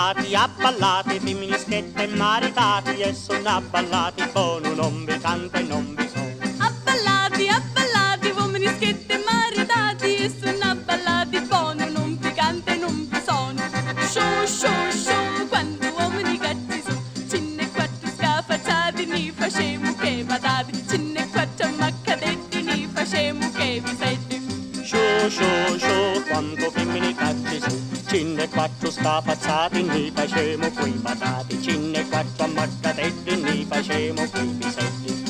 Abballati, femministette maritati e sono abballati con non vi canta e non vi sono. Abballati, uomini schette maritati e sono abballati con non vi canta e non vi sono. Show, quando uomini cazzi su, cinne quattro scafacciati, ni facemo che badati, cinne quattro maccadetti, ni facemo che vi siete. Show, quando femmini cazzi su, cinne quattro scafazzati, ni facemo quei patati, cinne quattro ammaccatetti, ni facemo quei pisetti.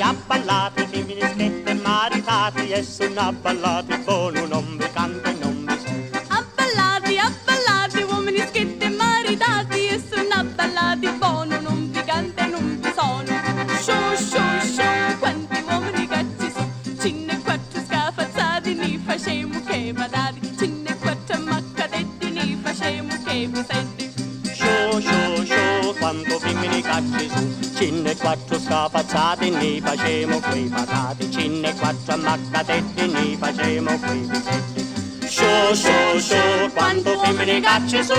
Abballati, femministette maritati e sono abballati con non vi canta e non vi sono. Abballati, uomini schette maritati e sono abballati con non vi canta e non vi sono. Show, quanti uomini cazzi su, cinne quattro scafazzati, ni facemo che badati, cinne quattro ammaccadetti, ni facemo che vi senti. Show, quanto femmini cacci su, cinne quattro scafazzati, ne facemo quei patati, cinne quattro ammaccatetti, ne facemo quei pisetti. Show, quanto femmini cacci su.